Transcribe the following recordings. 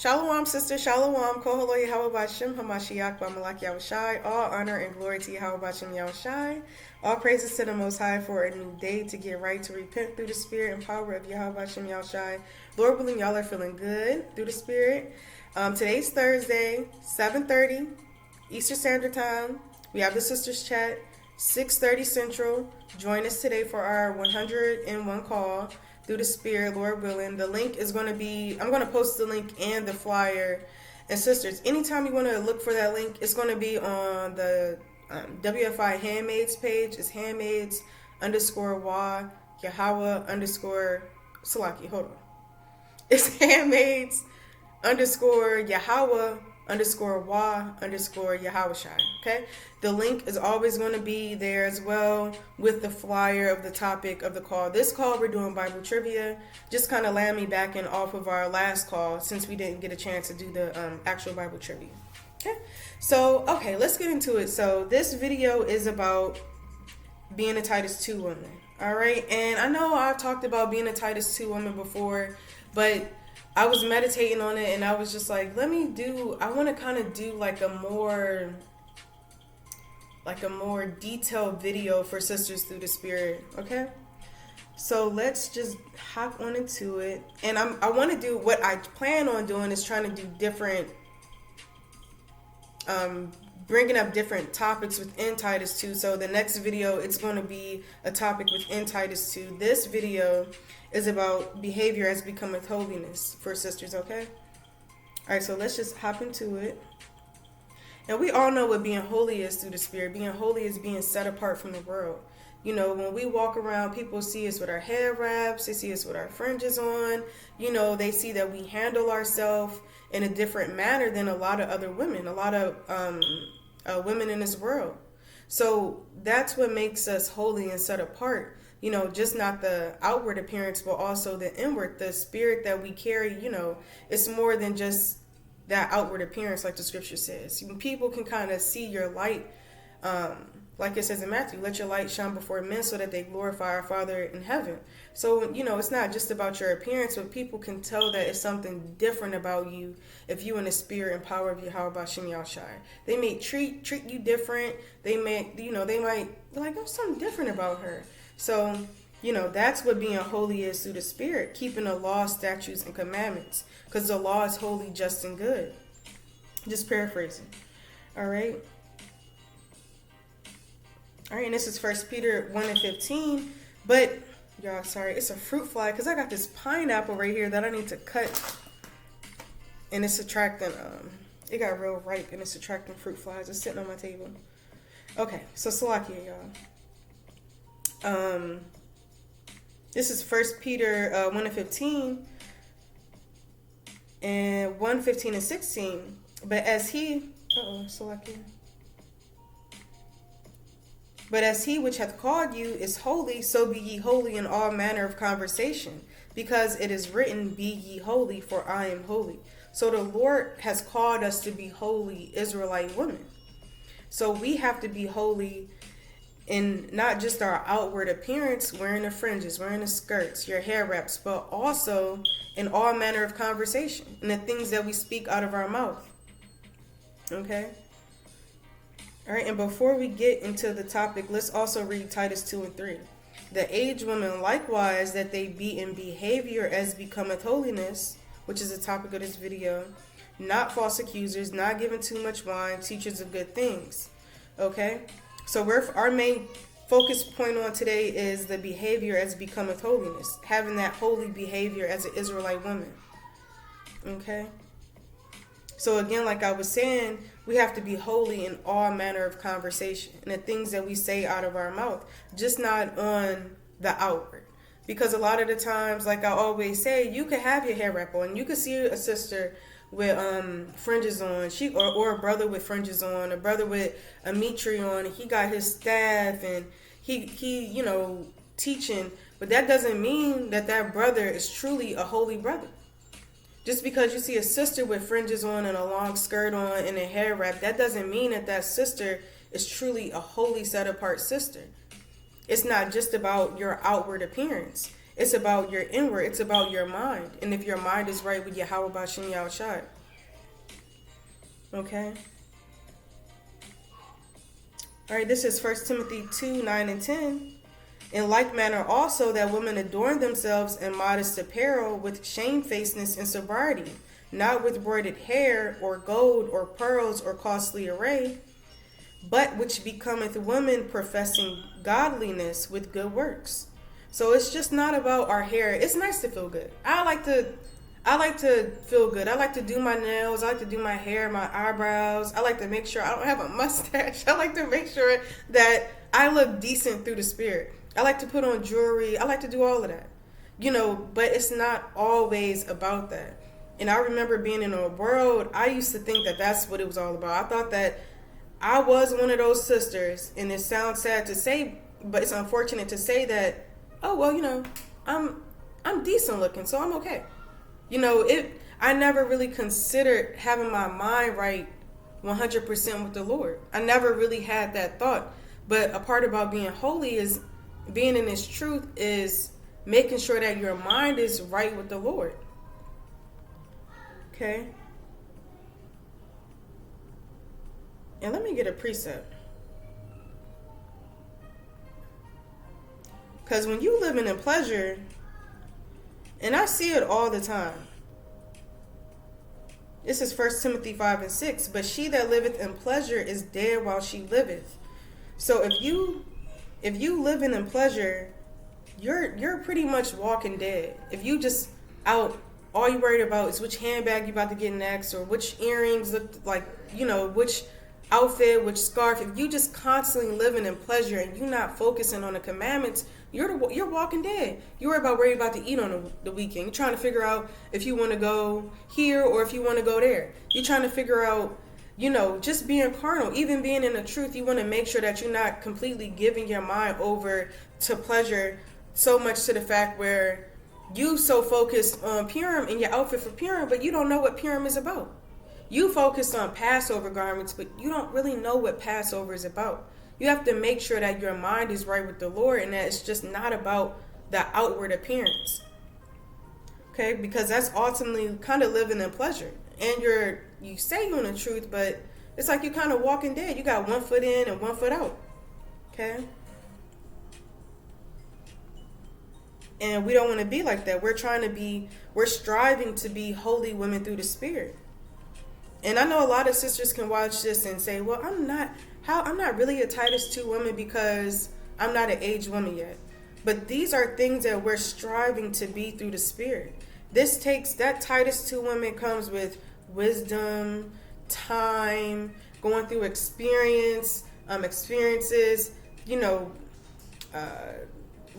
Shalom, sister. Shalom. Koholo Yahweh Bashem Hamashiach Bamalak Yahushai. All honor and glory to Yahweh Bashem Yahushai. All praises to the Most High for a new day to get right, to repent through the Spirit and power of Yahweh Bashem Yahushai. Lord willing, y'all are feeling good through the Spirit. Today's Thursday, 7:30 Eastern Standard Time. We have the Sisters Chat, 6:30 Central. Join us today for our 101 call through the Spirit, Lord willing. The link is going to be, I'm going to post the link and the flyer. And sisters, anytime you want to look for that link, it's going to be on the WFI Handmaids page. It's handmaids _wa Yahweh Salaki. Hold on. It's handmaids Yahweh _wa Yahushai. Okay, the link is always going to be there as well with the flyer of the topic of the call. This call we're doing Bible trivia, just kind of land me back in off of our last call since we didn't get a chance to do the actual Bible trivia. Okay, so let's get into it. So this video is about being a Titus 2 woman. All right, and I know I've talked about being a Titus 2 woman before, but I was meditating on it and I was just like, I want to kind of do like a more detailed video for Sisters Through the Spirit. Okay, so let's just hop on into it. And I want to do what I plan on doing is trying to do different, bringing up different topics within Titus 2. So the next video, it's going to be a topic within Titus 2. This video is about behavior as becometh holiness for sisters, okay? All right, so let's just hop into it. And we all know what being holy is through the Spirit. Being holy is being set apart from the world. You know, when we walk around, people see us with our hair wraps. They see us with our fringes on. You know, they see that we handle ourselves in a different manner than a lot of other women, a lot of women in this world. So that's what makes us holy and set apart. You know, just not the outward appearance, but also the inward, the spirit that we carry. You know, it's more than just that outward appearance, like the scripture says. People can kind of see your light, like it says in Matthew, let your light shine before men so that they glorify our Father in heaven. So, you know, it's not just about your appearance, but people can tell that it's something different about you if you in the spirit and power of Yahweh Bashem Yahushai. They may treat you different. They might be like, there's something different about her. So, you know, that's what being holy is through the Spirit, keeping the law, statutes, and commandments, because the law is holy, just, and good. Just paraphrasing. All right. All right, and this is 1 Peter 1:15. But, y'all, sorry, it's a fruit fly, because I got this pineapple right here that I need to cut. And it's attracting, it got real ripe, and it's attracting fruit flies. It's sitting on my table. Okay, so Salakia, y'all. This is 1 Peter 1:15 and 1:15 and 16. But as he which hath called you is holy, so be ye holy in all manner of conversation, because it is written, be ye holy, for I am holy. So the Lord has called us to be holy Israelite women. So we have to be holy in not just our outward appearance, wearing the fringes, wearing the skirts, your hair wraps, but also in all manner of conversation, in the things that we speak out of our mouth. Okay? All right, and before we get into the topic, let's also read Titus 2:3. The aged women likewise, that they be in behavior as becometh holiness, which is the topic of this video, not false accusers, not giving too much wine, teachers of good things. Okay? So our main focus point on today is the behavior as becometh holiness, having that holy behavior as an Israelite woman. Okay? So again, like I was saying, we have to be holy in all manner of conversation and the things that we say out of our mouth, just not on the outward. Because a lot of the times, like I always say, you can have your hair wrap on. You can see a sister with fringes on, or a brother with fringes on, a brother with a mitre on, he got his staff and he you know, teaching, but that doesn't mean that brother is truly a holy brother. Just because you see a sister with fringes on and a long skirt on and a hair wrap, that doesn't mean that sister is truly a holy set apart sister. It's not just about your outward appearance. It's about your inward. It's about your mind. And if your mind is right with Yahweh Bashem Yahushai. Okay? All right, this is 1 Timothy 2, 9 and 10. In like manner also that women adorn themselves in modest apparel with shamefacedness and sobriety, not with broided hair or gold or pearls or costly array, but which becometh women professing godliness with good works. So it's just not about our hair. It's nice to feel good. I like to feel good. I like to do my nails. I like to do my hair, my eyebrows. I like to make sure I don't have a mustache. I like to make sure that I look decent through the spirit. I like to put on jewelry. I like to do all of that. But it's not always about that. And I remember being in a world, I used to think that that's what it was all about. I thought that I was one of those sisters, and it sounds sad to say, but it's unfortunate to say that, oh, well, I'm decent looking, so I'm okay. I never really considered having my mind right 100% with the Lord. I never really had that thought. But a part about being holy is being in this truth is making sure that your mind is right with the Lord. Okay? And let me get a precept. Because when you living in pleasure, and I see it all the time. This is 1 Timothy 5 and 6. But she that liveth in pleasure is dead while she liveth. So if you living in pleasure, you're pretty much walking dead. If you just out, all you worried about is which handbag you about to get next, or which earrings look like, which outfit, which scarf. If you just constantly living in pleasure and you not focusing on the commandments, you're walking dead. You're worried about to eat on the weekend. You're trying to figure out if you want to go here or if you want to go there. You're trying to figure out, just being carnal, even being in the truth. You want to make sure that you're not completely giving your mind over to pleasure so much to the fact where you so focused on Purim and your outfit for Purim, but you don't know what Purim is about. You focused on Passover garments, but you don't really know what Passover is about. You have to make sure that your mind is right with the Lord and that it's just not about the outward appearance. Okay? Because that's ultimately kind of living in pleasure. And you say you're in the truth, but it's like you're kind of walking dead. You got one foot in and one foot out. Okay? And we don't want to be like that. We're striving to be holy women through the Spirit. And I know a lot of sisters can watch this and say, well, I'm not really a Titus 2 woman because I'm not an aged woman yet. But these are things that we're striving to be through the Spirit. That Titus 2 woman comes with wisdom, time, going through experiences,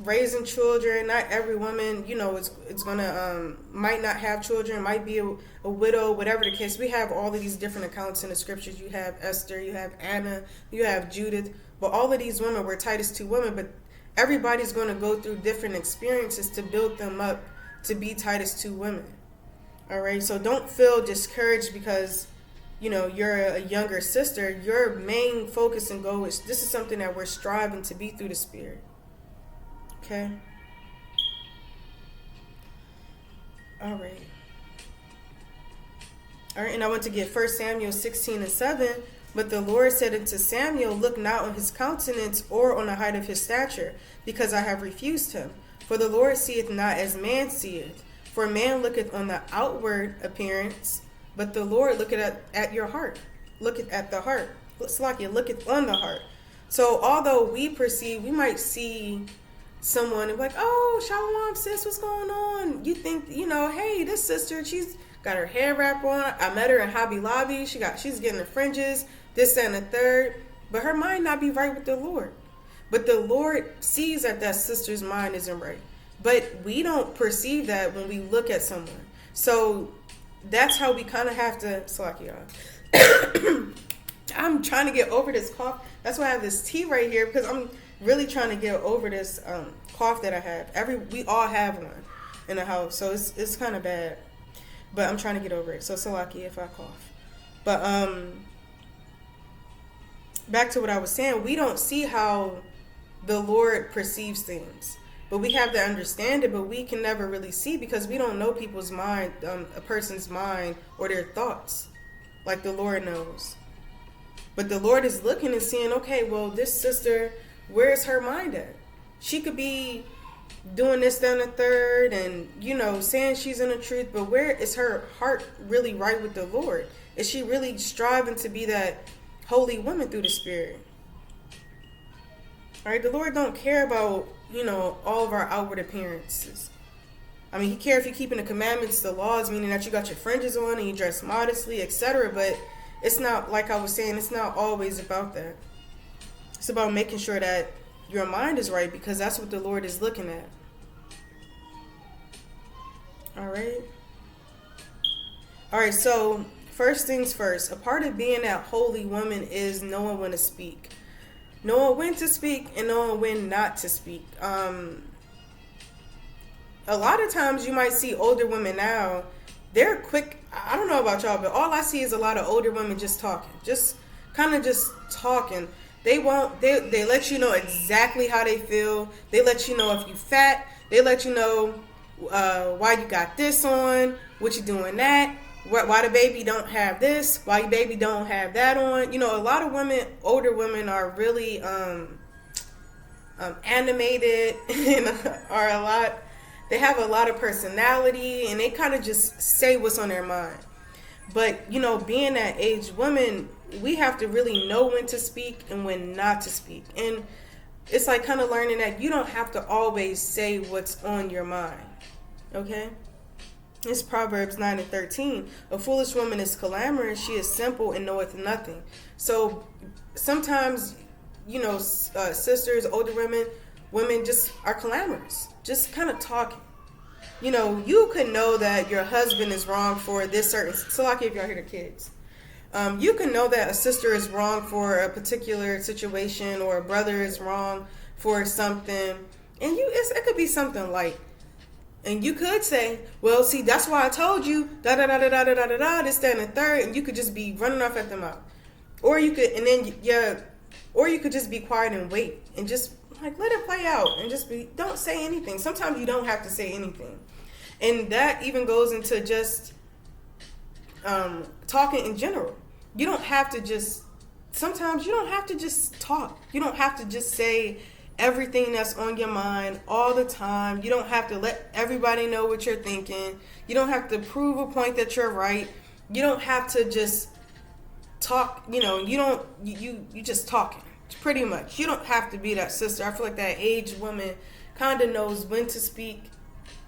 raising children. Not every woman, it's gonna might not have children, might be a widow, whatever the case. We have all of these different accounts in the scriptures. You have Esther, you have Anna, you have Judith, but all of these women were Titus 2 women. But everybody's going to go through different experiences to build them up to be Titus 2 women. All right, so don't feel discouraged because you're a younger sister. Your main focus and goal is this is something that we're striving to be through the Spirit. Okay. All right, and I want to get 1 Samuel 16 and 7. But the Lord said unto Samuel, look not on his countenance or on the height of his stature, because I have refused him. For the Lord seeth not as man seeth. For man looketh on the outward appearance, but the Lord looketh at your heart. Looketh at the heart. Looketh on the heart. So although we might see someone and be like, oh, Shalom, sis, what's going on? You think, hey, this sister, she's got her hair wrap on. I met her in Hobby Lobby. She's getting the fringes, this and the third. But her mind not be right with the Lord. But the Lord sees that sister's mind isn't right. But we don't perceive that when we look at someone. So that's how we kind of have to, I'm trying to get over this cough. That's why I have this tea right here, because I'm really trying to get over this cough that I have. We all have one in the house, so it's kind of bad. But I'm trying to get over it. So Salaki if I cough. But back to what I was saying. We don't see how the Lord perceives things. But we have to understand it, but we can never really see because we don't know people's mind, a person's mind or their thoughts like the Lord knows. But the Lord is looking and seeing, okay, well, this sister, where's her mind at? She could be doing this, then the third, and, saying she's in the truth, but where is her heart really right with the Lord? Is she really striving to be that holy woman through the Spirit? All right, the Lord don't care about, all of our outward appearances. I mean, he cares if you're keeping the commandments, the laws, meaning that you got your fringes on and you dress modestly, etc. But it's not, like I was saying, it's not always about that. It's about making sure that your mind is right, because that's what the Lord is looking at. All right, so first things first, a part of being that holy woman is knowing when to speak. Knowing when to speak and knowing when not to speak. A lot of times you might see older women now, they're quick. I don't know about y'all, but all I see is a lot of older women just talking. Just talking. They let you know exactly how they feel. They let you know if you fat. They let you know why you got this on, what you doing that, why the baby don't have this, why your baby don't have that on. A lot of women, older women, are really animated and they have a lot of personality, and they kind of just say what's on their mind. But, being that aged woman, we have to really know when to speak and when not to speak. And it's like kind of learning that you don't have to always say what's on your mind. Okay? It's Proverbs 9:13. A foolish woman is clamorous, she is simple and knoweth nothing. So sometimes, sisters, older women just are clamorous, just kind of talking. You could know that your husband is wrong for this certain, so like if y'all hear the kids. You can know that a sister is wrong for a particular situation, or a brother is wrong for something, and it could be something light. And you could say, well, see, that's why I told you, da-da-da-da-da-da-da-da, this, that, and the third, and you could just be running off at the mouth. Or you could, or you could just be quiet and wait, and just, let it play out, and don't say anything. Sometimes you don't have to say anything. And that even goes into just talking in general. You don't have to just, sometimes you don't have to just talk. You don't have to just say everything that's on your mind all the time. You don't have to let everybody know what you're thinking. You don't have to prove a point that you're right. You don't have to just talk, you just talking. Pretty much. You don't have to be that sister. I feel like that aged woman kind of knows when to speak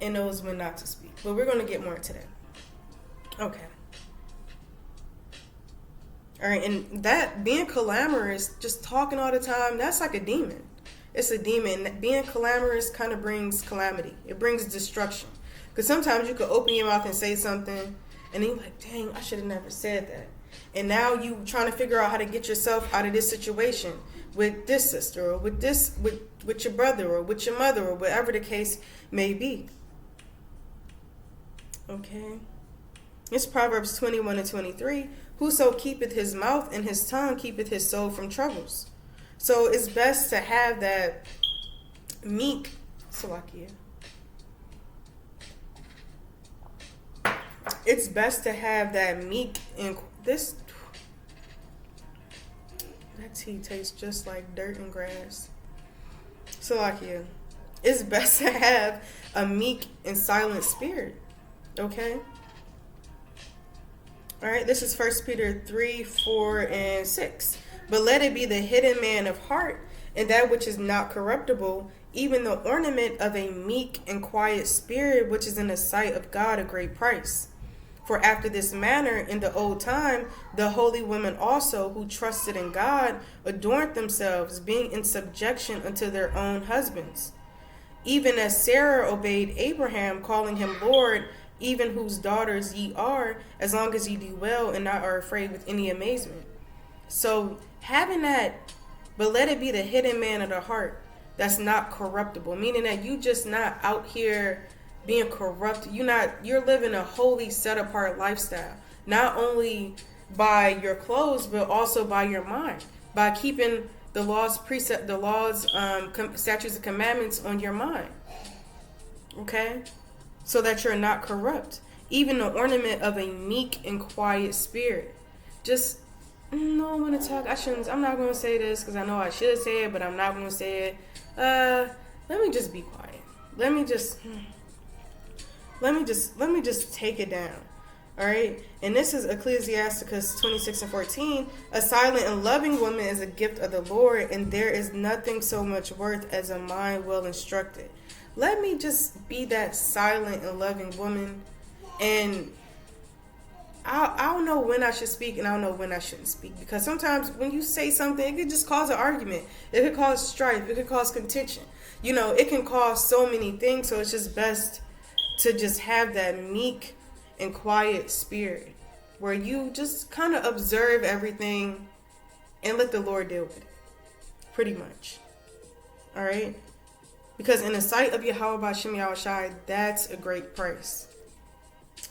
and knows when not to speak. But we're going to get more into that. Okay. All right, and that being clamorous, just talking all the time, that's like a demon. It's a demon. Being clamorous kind of brings calamity. It brings destruction. Because sometimes you could open your mouth and say something, and then you're like, dang, I should have never said that. And now you trying to figure out how to get yourself out of this situation with this sister, or with this, with your brother, or with your mother, or whatever the case may be. Okay. It's Proverbs 21:23. Whoso keepeth his mouth and his tongue keepeth his soul from troubles. So it's best to have that meek, Salakia. It's best to have that meek, and that tea tastes just like dirt and grass. Salakia. It's best to have a meek and silent spirit. Okay? Alright, this is 1 Peter 3, 4, and 6. But let it be the hidden man of heart, and that which is not corruptible, even the ornament of a meek and quiet spirit, which is in the sight of God a great price. For after this manner, in the old time, the holy women also, who trusted in God, adorned themselves, being in subjection unto their own husbands. Even as Sarah obeyed Abraham, calling him Lord, even whose daughters ye are, as long as ye do well and not are afraid with any amazement. So having that, but let it be the hidden man of the heart that's not corruptible, meaning that you just not out here being corrupt. You're living a holy, set apart lifestyle, not only by your clothes, but also by your mind, by keeping the laws, statutes, and commandments on your mind. Okay? So that you're not corrupt. Even the ornament of a meek and quiet spirit. Just, no, I'm going to talk. I'm not going to say this because I know I should say it, but I'm not going to say it. Let me just be quiet. Let me just take it down. All right. And this is Ecclesiasticus 26:14. A silent and loving woman is a gift of the Lord, and there is nothing so much worth as a mind well instructed. Let me just be that silent and loving woman, and I'll know when I should speak and I'll know when I shouldn't speak. Because sometimes when you say something, it could just cause an argument. It could cause strife. It could cause contention. It can cause so many things. So it's just best to just have that meek and quiet spirit where you just kind of observe everything and let the Lord deal with it. Pretty much. All right? Because in the sight of Yahweh Bashem Yahushai, that's a great price.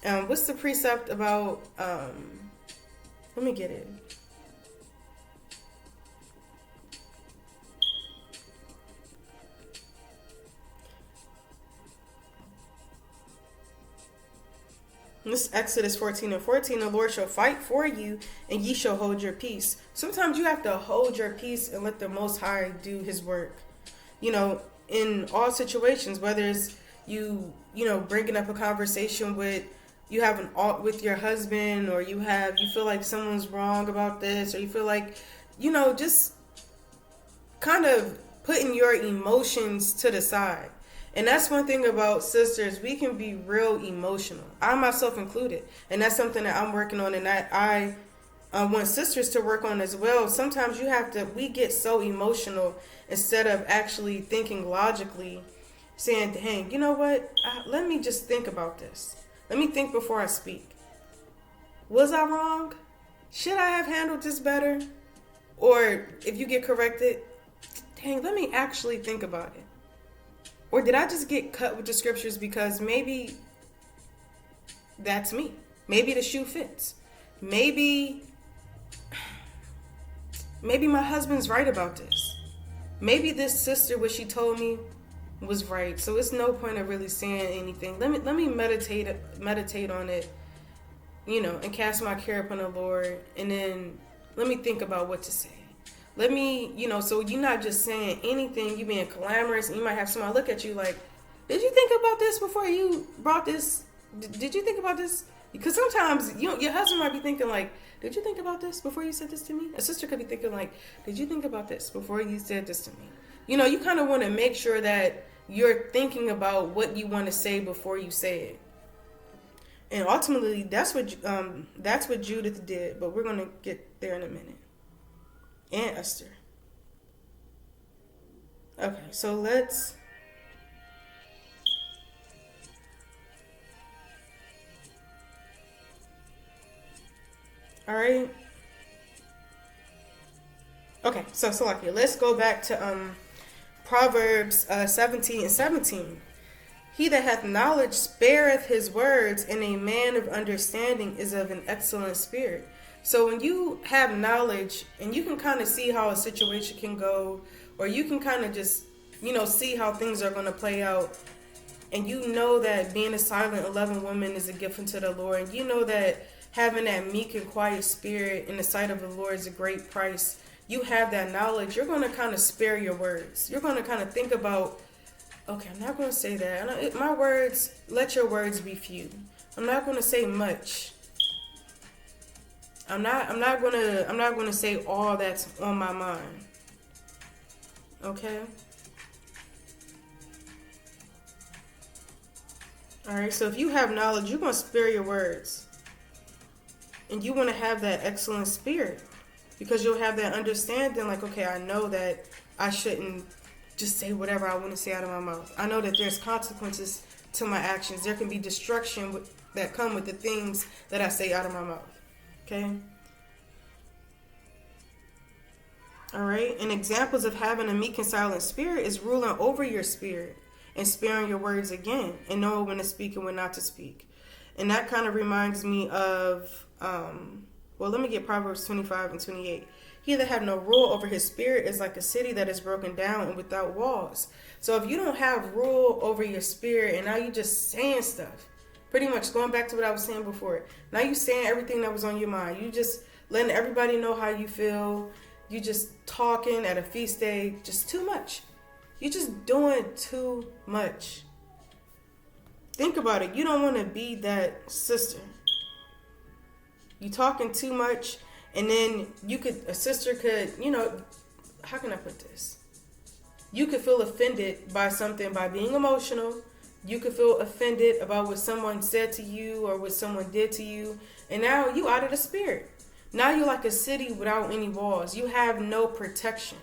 What's the precept about, let me get it. This Exodus 14:14, the Lord shall fight for you, and ye shall hold your peace. Sometimes you have to hold your peace and let the Most High do His work. In all situations, whether it's you bringing up a conversation with your husband, or you feel like someone's wrong about this, or you feel like, just kind of putting your emotions to the side. And that's one thing about sisters, we can be real emotional. I myself included. And that's something that I'm working on, and that I want sisters to work on as well. Sometimes we get so emotional instead of actually thinking logically, saying, hey, you know what? Let me just think about this. Let me think before I speak. Was I wrong? Should I have handled this better? Or if you get corrected, dang, let me actually think about it. Or did I just get cut with the scriptures because maybe that's me? Maybe the shoe fits. Maybe my husband's right about this. Maybe this sister, what she told me, was right. So it's no point of really saying anything. Let me meditate on it, and cast my care upon the Lord, and then let me think about what to say. Let me, so you're not just saying anything, you being clamorous, and you might have somebody look at you like, did you think about this before you brought this? Did you think about this? Because sometimes your husband might be thinking like, did you think about this before you said this to me? A sister could be thinking like, did you think about this before you said this to me? You kind of want to make sure that you're thinking about what you want to say before you say it. And ultimately, that's what Judith did. But we're going to get there in a minute. And Esther. Okay, so let's... All right. Okay, so Salakia, let's go back to Proverbs 17:17. He that hath knowledge spareth his words, and a man of understanding is of an excellent spirit. So when you have knowledge, and you can kind of see how a situation can go, or you can kind of just, see how things are going to play out, and that being a silent and loving woman is a gift unto the Lord, and that having that meek and quiet spirit in the sight of the Lord is a great price. You have that knowledge, you're going to kind of spare your words. You're going to kind of think about, okay, I'm not going to say that. My words, let your words be few. I'm not going to say much. I'm not going to say all that's on my mind. Okay? All right, so if you have knowledge, you're going to spare your words. And you want to have that excellent spirit, because you'll have that understanding like, okay, I know that I shouldn't just say whatever I want to say out of my mouth. I know that there's consequences to my actions. There can be destruction that come with the things that I say out of my mouth. Okay? All right? And examples of having a meek and silent spirit is ruling over your spirit and sparing your words again, and knowing when to speak and when not to speak. And that kind of reminds me of, let me get Proverbs 25:28. He that have no rule over his spirit is like a city that is broken down and without walls. So if you don't have rule over your spirit and now you just saying stuff, pretty much going back to what I was saying before, now you saying everything that was on your mind. You just letting everybody know how you feel. You just talking at a feast day, just too much. You just doing too much. Think about it. You don't want to be that sister. You talking too much, and then a sister could, how can I put this? You could feel offended by something by being emotional. You could feel offended about what someone said to you or what someone did to you, and now you out of the spirit. Now you're like a city without any walls. You have no protection.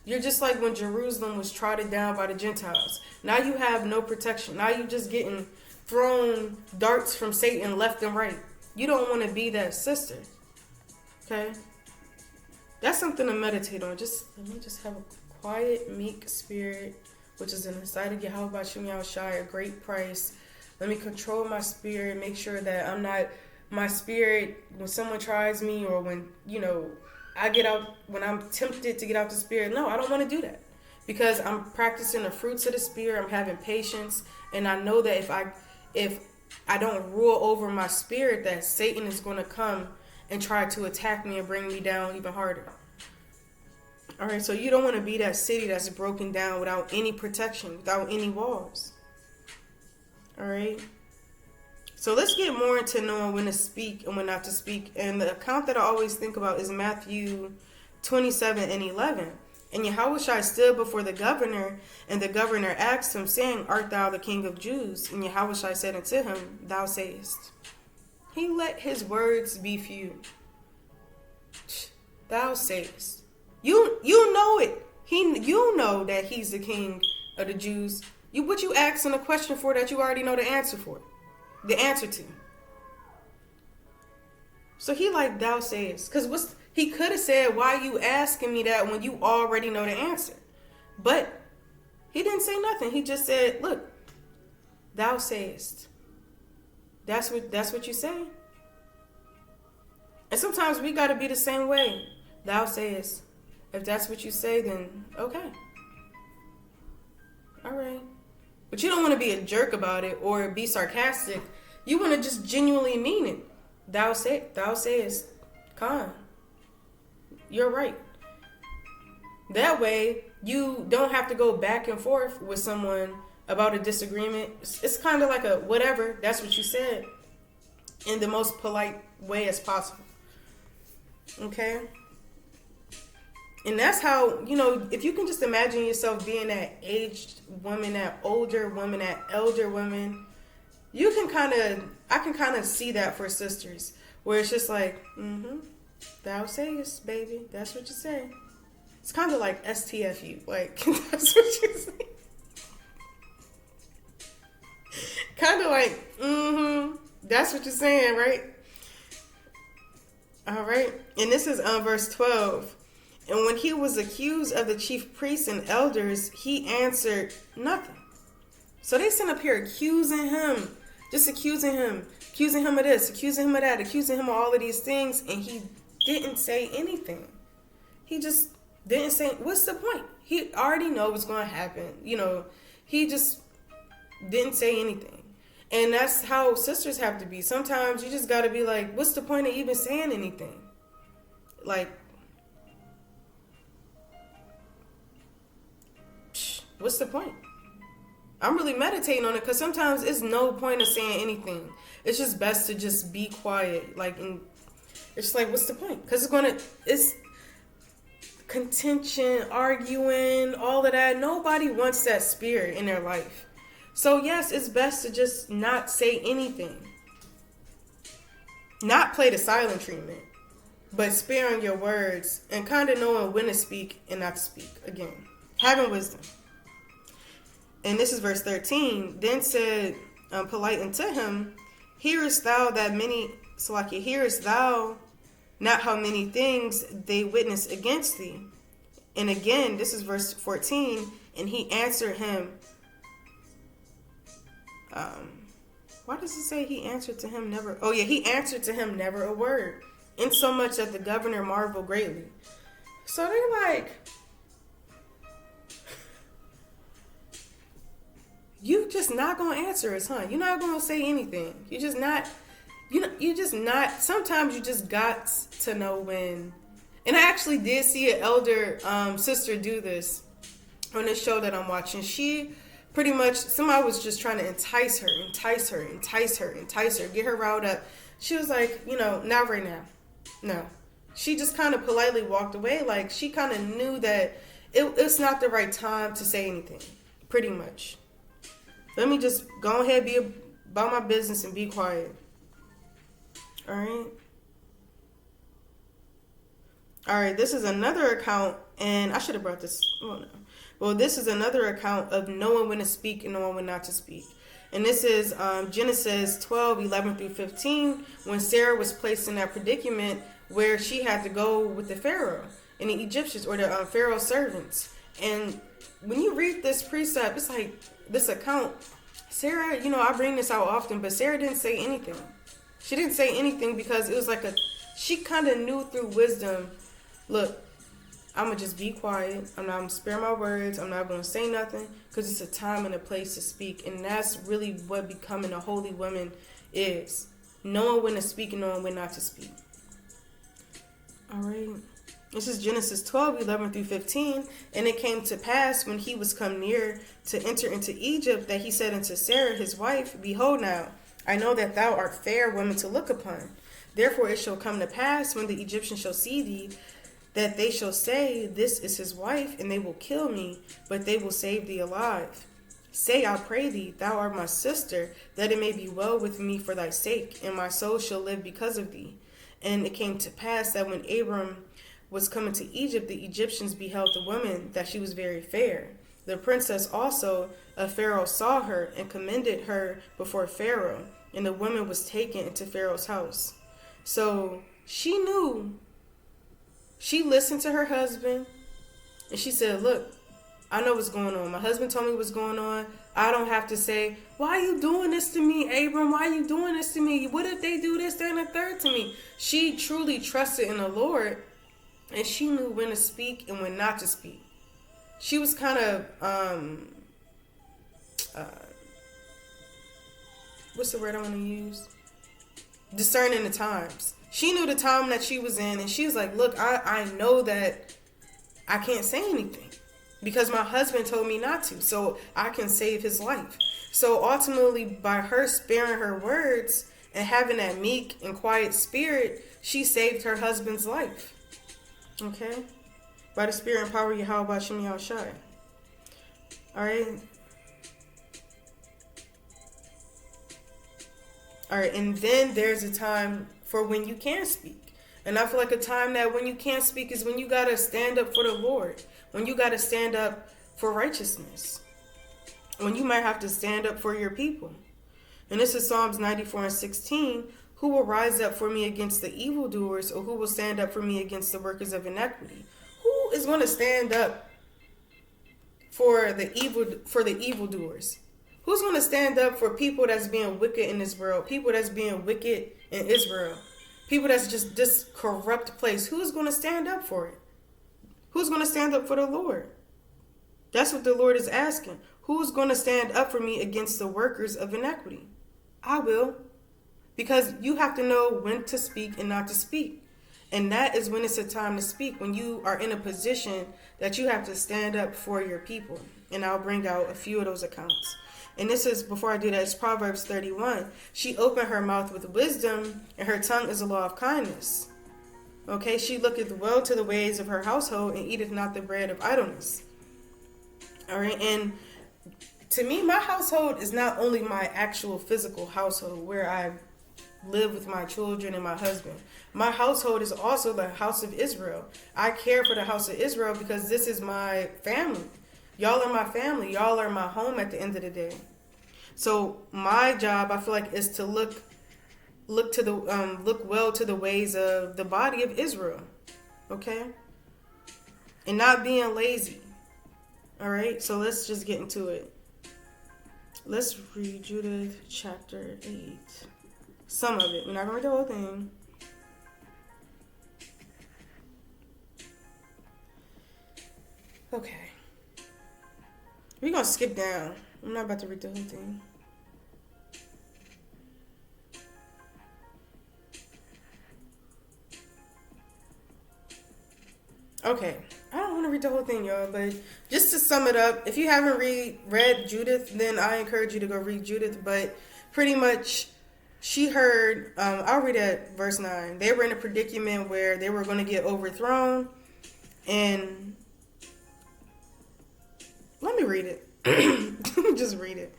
You're just like when Jerusalem was trodden down by the Gentiles. Now you have no protection. Now you're just getting thrown darts from Satan left and right. You don't want to be that sister. Okay? That's something to meditate on. Let me just have a quiet, meek spirit, which is in the sight of Yahweh Shem Yahushai, a great price. Let me control my spirit, make sure that I'm not, my spirit, when someone tries me or when, I get out, when I'm tempted to get out the spirit, no, I don't want to do that. Because I'm practicing the fruits of the spirit, I'm having patience, and I know that if I don't rule over my spirit, that Satan is going to come and try to attack me and bring me down even harder. All right, so you don't want to be that city that's broken down without any protection, without any walls. All right. So let's get more into knowing when to speak and when not to speak. And the account that I always think about is Matthew 27:11. And Yahushua stood before the governor, and the governor asked him, saying, Art thou the king of Jews? And Yahushua said unto him, Thou sayest. He let his words be few. Thou sayest. You know it. You know that he's the king of the Jews. What you asking a question for that you already know the answer for? The answer to. So he like, thou sayest. Because he could have said, why you asking me that when you already know the answer? But he didn't say nothing. He just said, look, thou sayest. That's what you say. And sometimes we got to be the same way. Thou sayest. If that's what you say, then okay. All right. But you don't want to be a jerk about it or be sarcastic. You want to just genuinely mean it. Thou sayest, Khan. You're right. That way, you don't have to go back and forth with someone about a disagreement. It's kind of like a whatever. That's what you said. In the most polite way as possible. Okay? And that's how, if you can just imagine yourself being that aged woman, that older woman, that elder woman, I can kind of see that for sisters, where it's just like, thou sayest, baby, that's what you say. It's kind of like STFU, like, that's what you say. Kind of like, that's what you're saying, right? All right, and this is verse 12. And when he was accused of the chief priests and elders, he answered nothing. So they sent up here accusing him, just accusing him of this, accusing him of that, accusing him of all of these things. And he didn't say anything. He just didn't say, what's the point? He already knows what's going to happen. He just didn't say anything. And that's how sisters have to be. Sometimes you just got to be like, what's the point of even saying anything? Like, what's the point? I'm really meditating on it because sometimes it's no point of saying anything. It's just best to just be quiet. It's like, what's the point? Because it's contention, arguing, all of that. Nobody wants that spirit in their life. So yes, it's best to just not say anything. Not play the silent treatment, but sparing your words and kind of knowing when to speak and not to speak. Again, having wisdom. And this is verse 13. Then said polite unto him, hearest thou not how many things they witness against thee? And again, this is verse 14. And he answered him. Why does it say he answered to him never? Oh yeah, he answered to him never a word. in so much that the governor marveled greatly. So they're like, you just not gonna answer us, huh? You're not gonna say anything. You're just not. You just not. Sometimes you just got to know when. And I actually did see an elder sister do this on this show that I'm watching. She pretty much, somebody was just trying to entice her, get her riled up. She was like, not right now. No. She just kind of politely walked away. Like, she kind of knew that it's not the right time to say anything, pretty much. Let me just go ahead, be about my business and be quiet. All right, this is another account, and I should have brought this. Oh, no. Well, this is another account of knowing when to speak and knowing when not to speak. And this is Genesis 12:11-15, when Sarah was placed in that predicament where she had to go with the Pharaoh and the Egyptians, or the Pharaoh's servants. And when you read this precept, it's like this account, Sarah, I bring this out often, but Sarah didn't say anything. She didn't say anything because it was like she kind of knew through wisdom, look, I'm going to just be quiet. I'm not going to spare my words. I'm not going to say nothing, because it's a time and a place to speak. And that's really what becoming a holy woman is. Knowing when to speak and knowing when not to speak. All right. This is Genesis 12:11-15. And it came to pass, when he was come near to enter into Egypt, that he said unto Sarah his wife, behold now, I know that thou art fair woman to look upon. Therefore it shall come to pass, when the Egyptians shall see thee, that they shall say, this is his wife, and they will kill me, but they will save thee alive. Say, I pray thee, thou art my sister, that it may be well with me for thy sake, and my soul shall live because of thee. And it came to pass that when Abram was coming to Egypt, the Egyptians beheld the woman, that she was very fair. The princess also of Pharaoh saw her, and commended her before Pharaoh, and the woman was taken into Pharaoh's house. So she knew. She listened to her husband, and she said, look, I know what's going on. My husband told me what's going on. I don't have to say, why are you doing this to me, Abram? Why are you doing this to me? What if they do this, that, and the third to me? She truly trusted in the Lord, and she knew when to speak and when not to speak. She was kind of, what's the word I want to use? Discerning the times. She knew the time that she was in, and she was like, look, I know that I can't say anything because my husband told me not to, so I can save his life. So ultimately, by her sparing her words and having that meek and quiet spirit, she saved her husband's life. Okay? By the spirit and power of Yahweh Hashem Yahushai. Alright? Alright, and then there's a time for when you can speak. And I feel like a time that when you can't speak is when you got to stand up for the Lord. When you got to stand up for righteousness. When you might have to stand up for your people. And this is Psalms 94:16. Who will rise up for me against the evildoers, or who will stand up for me against the workers of iniquity? Who is going to stand up for the evildoers? Who's going to stand up for people that's being wicked in this world? People that's being wicked in Israel? People that's just this corrupt place? Who's going to stand up for it? Who's going to stand up for the Lord? That's what the Lord is asking. Who's going to stand up for me against the workers of iniquity? I will. Because you have to know when to speak and not to speak. And that is when it's a time to speak. When you are in a position that you have to stand up for your people. And I'll bring out a few of those accounts. And this is, before I do that, it's Proverbs 31. She opened her mouth with wisdom, and her tongue is a law of kindness. Okay, she looketh well to the ways of her household, and eateth not the bread of idleness. All right, and to me, my household is not only my actual physical household where I live with my children and my husband. My household is also the house of Israel. I care for the house of Israel because this is my family. Y'all are my family. Y'all are my home at the end of the day. So my job, I feel like, is to look well to the ways of the body of Israel, okay, and not being lazy. All right. So let's just get into it. Let's read Judith chapter 8. Some of it. We're not gonna read the whole thing. Okay. We're going to skip down. I'm not about to read the whole thing. Okay. I don't want to read the whole thing, y'all, but just to sum it up, if you haven't read Judith, then I encourage you to go read Judith. But pretty much, she heard, I'll read at verse 9. They were in a predicament where they were going to get overthrown. And let me read it. Let me just read it.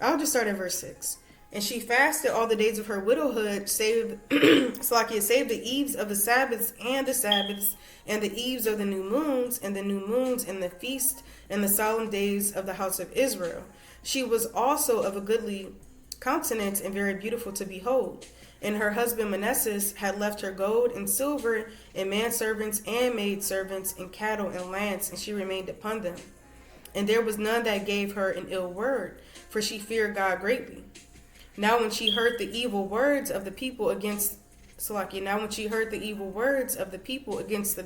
I'll just start at verse 6. And she fasted all the days of her widowhood, save the eves of the Sabbaths, and the eves of the new moons, and the feast, and the solemn days of the house of Israel. She was also of a goodly countenance, and very beautiful to behold. And her husband Manasseh had left her gold and silver, and manservants and maidservants, and cattle and lands, and she remained upon them. And there was none that gave her an ill word, for she feared God greatly. Now when she heard the evil words of the people against the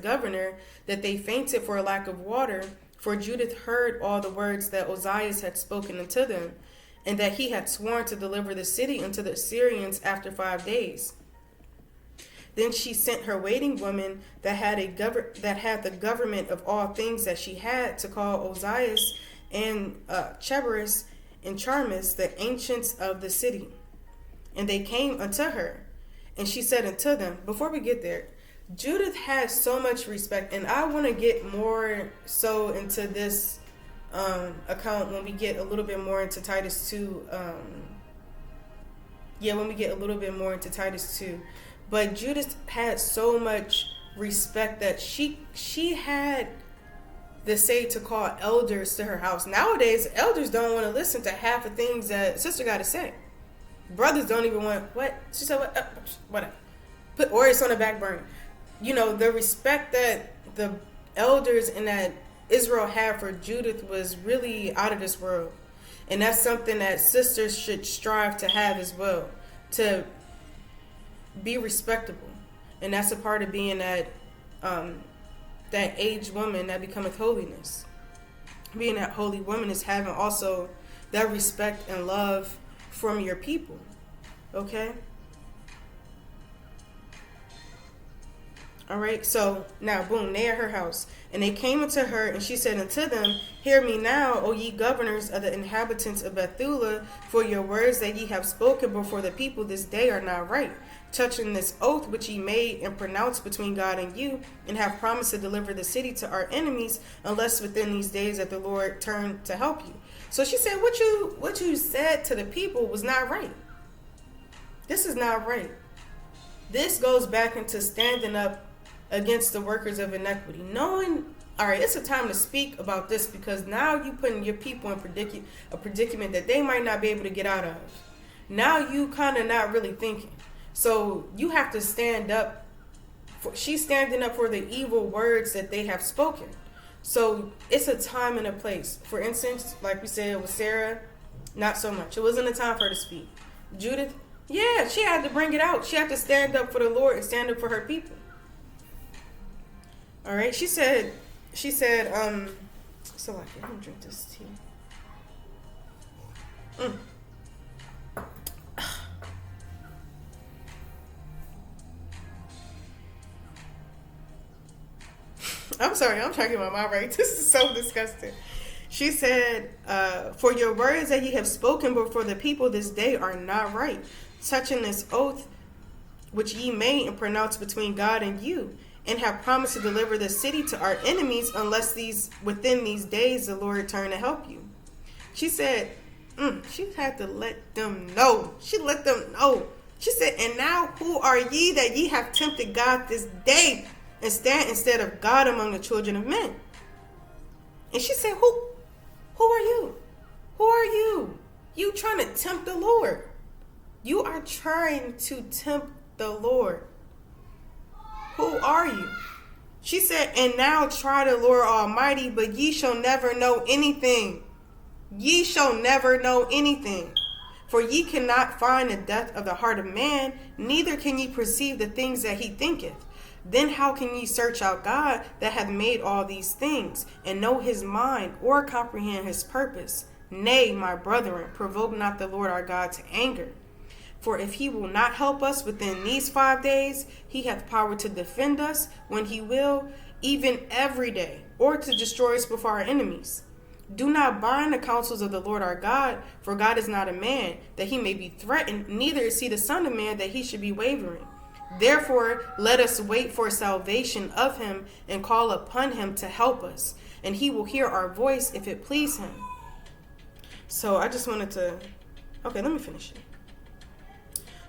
governor, that they fainted for a lack of water, for Judith heard all the words that Ozias had spoken unto them, and that he had sworn to deliver the city unto the Assyrians after 5 days. Then she sent her waiting woman that had the government of all things that she had, to call Ozias and Chebaris and Charmis, the ancients of the city. And they came unto her, and she said unto them, before we get there, Judith has so much respect, and I want to get more so into this account when we get a little bit more into Titus 2. When we get a little bit more into Titus 2. But Judith had so much respect that she had the say to call elders to her house. Nowadays, elders don't want to listen to half the things that sister got to say. Brothers don't even want, what? She said, what? Whatever. Or it's on the back burner. You know, the respect that the elders and that Israel had for Judith was really out of this world. And that's something that sisters should strive to have as well, to be respectable. And that's a part of being that aged woman that becometh holiness. Being that holy woman is having also that respect and love from your people. Okay? All right, so now, boom, they at her house. And they came unto her, and she said unto them, hear me now, O ye governors of the inhabitants of Bethula, for your words that ye have spoken before the people this day are not right, touching this oath which ye made and pronounced between God and you, and have promised to deliver the city to our enemies, unless within these days that the Lord turn to help you. So she said, what you said to the people was not right. This is not right. This goes back into standing up against the workers of iniquity. Knowing, all right, it's a time to speak about this, because now you putting your people in a predicament that they might not be able to get out of. Now you kind of not really thinking. So you have to stand up. She's standing up for the evil words that they have spoken. So it's a time and a place. For instance, like we said with Sarah, not so much. It wasn't a time for her to speak. Judith, yeah, she had to bring it out. She had to stand up for the Lord and stand up for her people. All right, she said, so like, let me drink this tea. I'm sorry, I'm trying to get my mind right. This is so disgusting. She said, for your words that ye have spoken before the people this day are not right, touching this oath which ye made and pronounced between God and you, and have promised to deliver the city to our enemies, unless within these days the Lord turn to help you. She said, she had to let them know. She let them know. She said, and now who are ye that ye have tempted God this day, and stand instead of God among the children of men? And she said, who are you? Who are you? You trying to tempt the Lord. You are trying to tempt the Lord. Who are you? She said, and now try the Lord Almighty, but ye shall never know anything. Ye shall never know anything. For ye cannot find the depth of the heart of man, neither can ye perceive the things that he thinketh. Then how can ye search out God that hath made all these things, and know his mind, or comprehend his purpose? Nay, my brethren, provoke not the Lord our God to anger. For if he will not help us within these 5 days, he hath power to defend us when he will, even every day, or to destroy us before our enemies. Do not bind the counsels of the Lord our God, for God is not a man, that he may be threatened, neither is he the son of man, that he should be wavering. Therefore, let us wait for salvation of him, and call upon him to help us, and he will hear our voice if it please him. So I just wanted to, okay, let me finish it.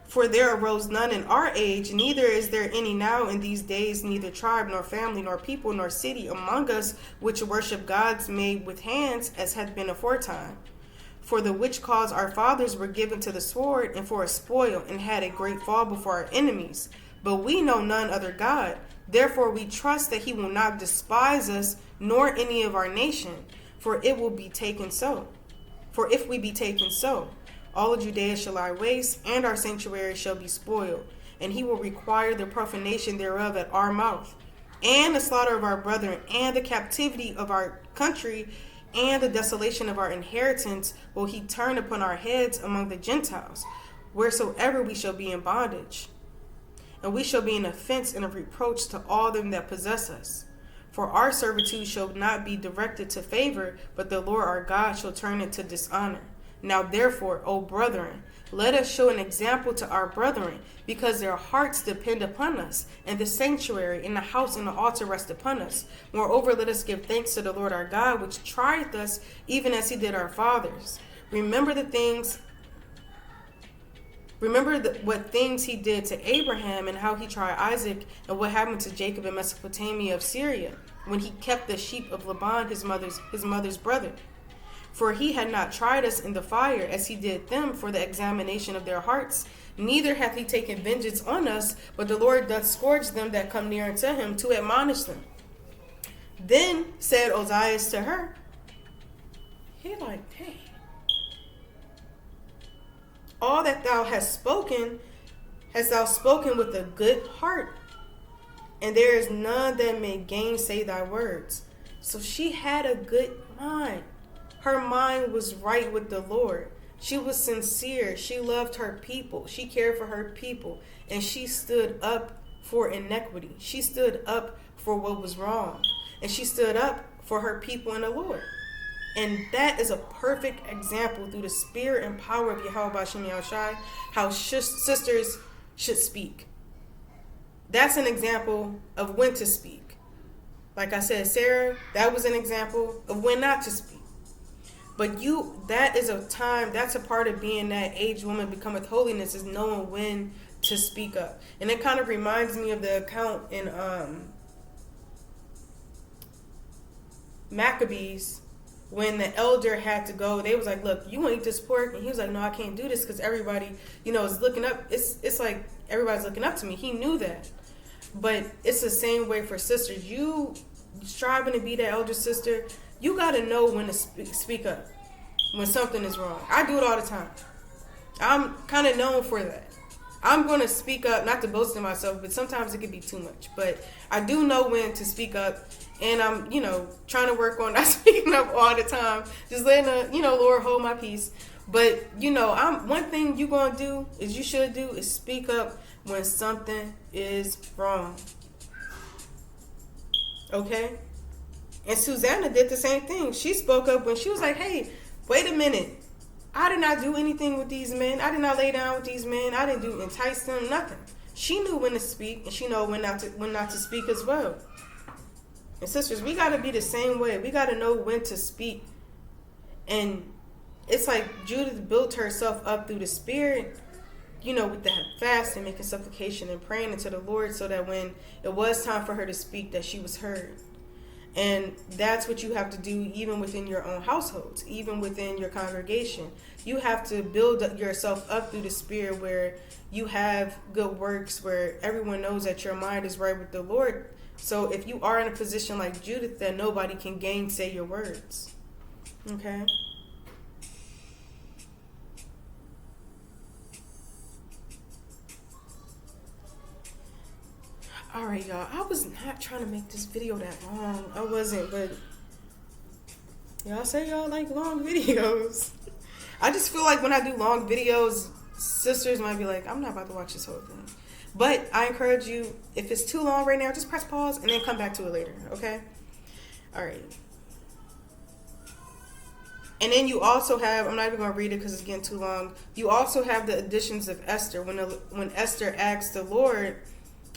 For there arose none in our age, neither is there any now in these days, neither tribe, nor family, nor people, nor city among us, which worship gods made with hands, as hath been aforetime. For the which cause our fathers were given to the sword, and for a spoil, and had a great fall before our enemies. But we know none other God. Therefore we trust that he will not despise us, nor any of our nation, for it will be taken so. For if we be taken so, all of Judea shall lie waste, and our sanctuary shall be spoiled, and he will require the profanation thereof at our mouth, and the slaughter of our brethren, and the captivity of our country, and the desolation of our inheritance will he turn upon our heads among the Gentiles, wheresoever we shall be in bondage. And we shall be an offense and a reproach to all them that possess us. For our servitude shall not be directed to favor, but the Lord our God shall turn it to dishonor. Now therefore, O brethren, let us show an example to our brethren, because their hearts depend upon us, and the sanctuary, and the house, and the altar rest upon us. Moreover, let us give thanks to the Lord our God, which trieth us, even as he did our fathers. Remember what things he did to Abraham, and how he tried Isaac, and what happened to Jacob in Mesopotamia of Syria, when he kept the sheep of Laban, his mother's brother. For he had not tried us in the fire, as he did them, for the examination of their hearts. Neither hath he taken vengeance on us, but the Lord doth scourge them that come near unto him, to admonish them. Then said Ozias to her, he like, hey, all that thou hast spoken with a good heart, and there is none that may gainsay thy words. So she had a good mind. Her mind was right with the Lord. She was sincere. She loved her people. She cared for her people. And she stood up for inequity. She stood up for what was wrong. And she stood up for her people and the Lord. And that is a perfect example through the spirit and power of Yahweh B'Shem Yahushai, how sisters should speak. That's an example of when to speak. Like I said, Sarah, that was an example of when not to speak. But that is a time, that's a part of being that aged woman becometh holiness, is knowing when to speak up. And it kind of reminds me of the account in Maccabees, when the elder had to go. They was like, look, you want to eat this pork? And he was like, no, I can't do this because everybody, is looking up. It's like everybody's looking up to me. He knew that. But it's the same way for sisters. You striving to be that elder sister, you got to know when to speak up when something is wrong. I do it all the time. I'm kind of known for that. I'm going to speak up, not to boast in myself, but sometimes it can be too much. But I do know when to speak up, and I'm, trying to work on not speaking up all the time. Just letting the, Lord hold my peace. But, one thing you're going to do, is you should do, is speak up when something is wrong. Okay? And Susanna did the same thing. She spoke up when she was like, hey, wait a minute. I did not do anything with these men. I did not lay down with these men. I didn't entice them, nothing. She knew when to speak, and she knew when not to speak as well. And sisters, we got to be the same way. We got to know when to speak. And it's like Judith built herself up through the Spirit, with that fasting, making supplication and praying into the Lord, so that when it was time for her to speak, that she was heard. And that's what you have to do even within your own households, even within your congregation. You have to build yourself up through the Spirit, where you have good works, where everyone knows that your mind is right with the Lord. So if you are in a position like Judith, then nobody can gainsay your words. Okay? All right, y'all. I was not trying to make this video that long. I wasn't, but y'all say y'all like long videos. I just feel like when I do long videos, sisters might be like, I'm not about to watch this whole thing. But I encourage you, if it's too long right now, just press pause and then come back to it later, okay? All right. And then you also have, I'm not even going to read it because it's getting too long. You also have the additions of Esther. When Esther asked the Lord,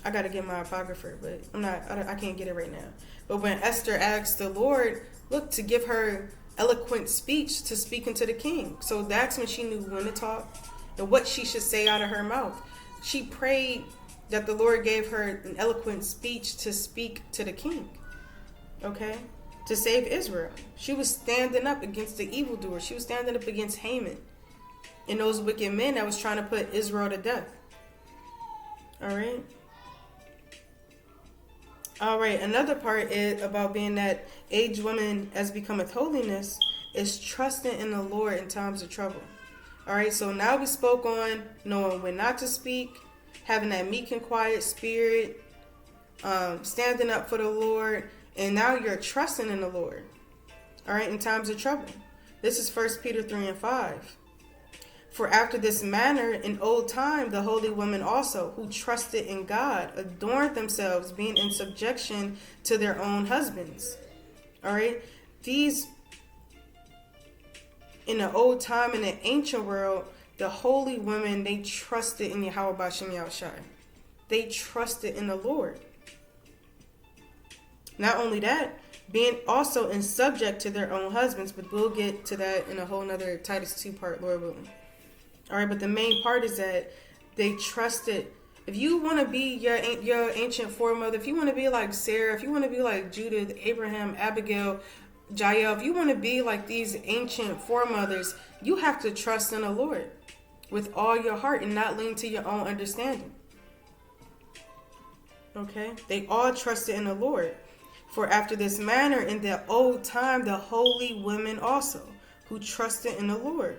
I got to get my apocrypha, but I can't get it right now. But when Esther asked the Lord, look, to give her eloquent speech to speak into the king. So that's when she knew when to talk and what she should say out of her mouth. She prayed that the Lord gave her an eloquent speech to speak to the king. Okay? To save Israel. She was standing up against the evildoer. She was standing up against Haman and those wicked men that was trying to put Israel to death. All right? All right, another part is about being that aged woman as becometh holiness is trusting in the Lord in times of trouble. All right, so now we spoke on knowing when not to speak, having that meek and quiet spirit, standing up for the Lord, and now you're trusting in the Lord. All right, in times of trouble. This is 1 Peter 3:5. For after this manner, in old time, the holy women also, who trusted in God, adorned themselves, being in subjection to their own husbands. All right? These, in the old time, in the ancient world, the holy women, they trusted in Yahweh Bashem Yahushai. They trusted in the Lord. Not only that, being also in subject to their own husbands, but we'll get to that in a whole nother Titus 2 part, Lord willing. All right, but the main part is that they trusted. If you want to be your ancient foremother, if you want to be like Sarah, if you want to be like Judith, Abraham, Abigail, Jael, if you want to be like these ancient foremothers, you have to trust in the Lord with all your heart and not lean to your own understanding. Okay? They all trusted in the Lord. For after this manner, in the old time, the holy women also, who trusted in the Lord.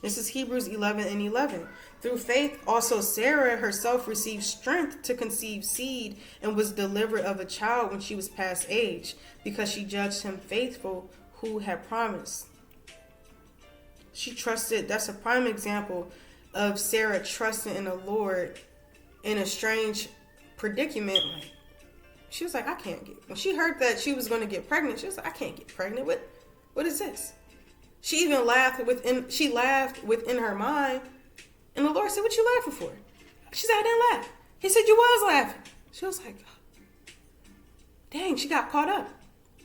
This is Hebrews 11:11. Through faith, also Sarah herself received strength to conceive seed and was delivered of a child when she was past age, because she judged him faithful who had promised. She trusted. That's a prime example of Sarah trusting in the Lord in a strange predicament. Like, she was like, I can't get. When she heard that she was going to get pregnant, she was like, I can't get pregnant. What is this? She even laughed within her mind. And the Lord said, what you laughing for? She said, I didn't laugh. He said, you was laughing. She was like, dang, she got caught up.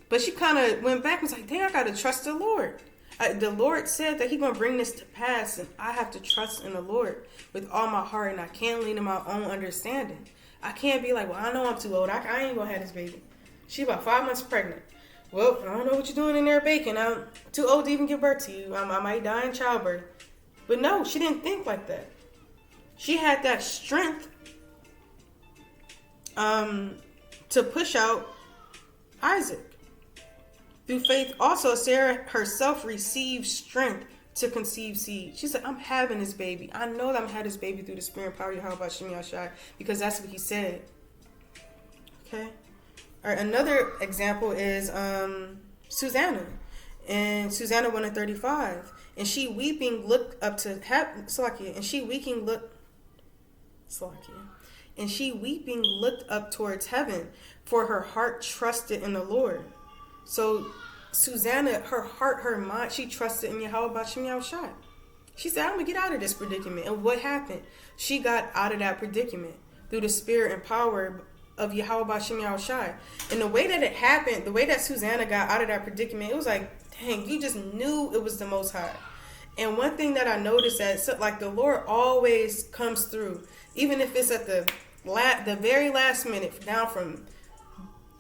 But she kind of went back and was like, dang, I got to trust the Lord. The Lord said that he's going to bring this to pass. And I have to trust in the Lord with all my heart. And I can't lean on my own understanding. I can't be like, well, I know I'm too old. I ain't going to have this baby. She about 5 months pregnant. Well, I don't know what you're doing in there baking. I'm too old to even give birth to you. I might die in childbirth. But no, she didn't think like that. She had that strength to push out Isaac. Through faith, also, Sarah herself received strength to conceive seed. She said, I'm having this baby. I know that I'm having this baby through the spirit and power of Yahweh Bashem Yahushai, because that's what he said. Okay? All right, another example is Susanna. And Susanna 1:35. And she weeping looked up to heaven. And she weeping looked up towards heaven, for her heart trusted in the Lord. So Susanna, her heart, her mind, she trusted in Yahweh Bashem Yahushai. She said, I'm going to get out of this predicament. And what happened? She got out of that predicament through the spirit and power of Yahweh Bashem Yahushai. And the way that it happened, the way that Susanna got out of that predicament, it was like, dang, you just knew it was the Most High. And one thing that I noticed that, like, the Lord always comes through, even if it's at the very last minute, down from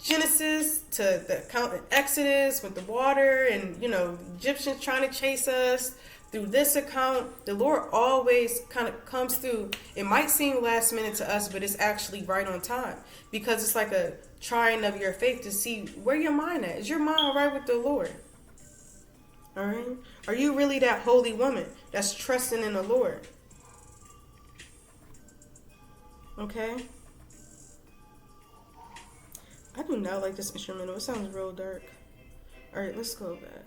Genesis to the account in Exodus with the water and, Egyptians trying to chase us. Through this account, the Lord always kind of comes through. It might seem last minute to us, but it's actually right on time, because it's like a trying of your faith to see where your mind at. Is your mind right with the Lord? All right? Are you really that holy woman that's trusting in the Lord? Okay? I do not like this instrumental. It sounds real dark. All right, let's go back.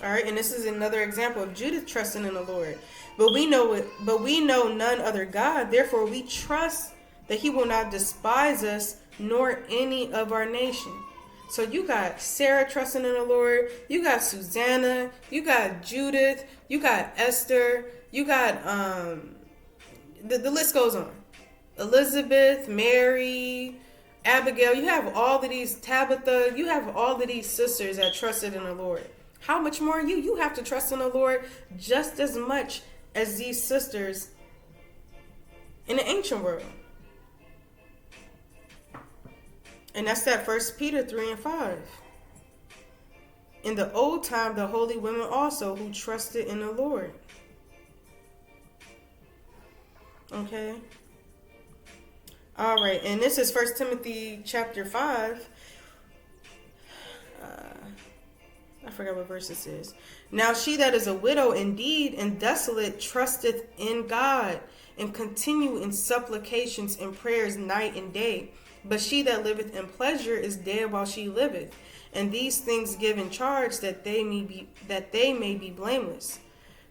All right, and this is another example of Judith trusting in the Lord. But we know none other God. Therefore, we trust that He will not despise us, nor any of our nation. So you got Sarah trusting in the Lord. You got Susanna. You got Judith. You got Esther. You got the list goes on. Elizabeth, Mary, Abigail. You have all of these, Tabitha. You have all of these sisters that trusted in the Lord. How much more you? You have to trust in the Lord just as much as these sisters in the ancient world. And that's that 1 Peter 3 and 5. In the old time, the holy women also who trusted in the Lord. Okay. All right. And this is 1 Timothy chapter 5. I forgot what verse this is. Now she that is a widow indeed and desolate trusteth in God, and continue in supplications and prayers night and day. But she that liveth in pleasure is dead while she liveth. And these things give in charge that they may be blameless.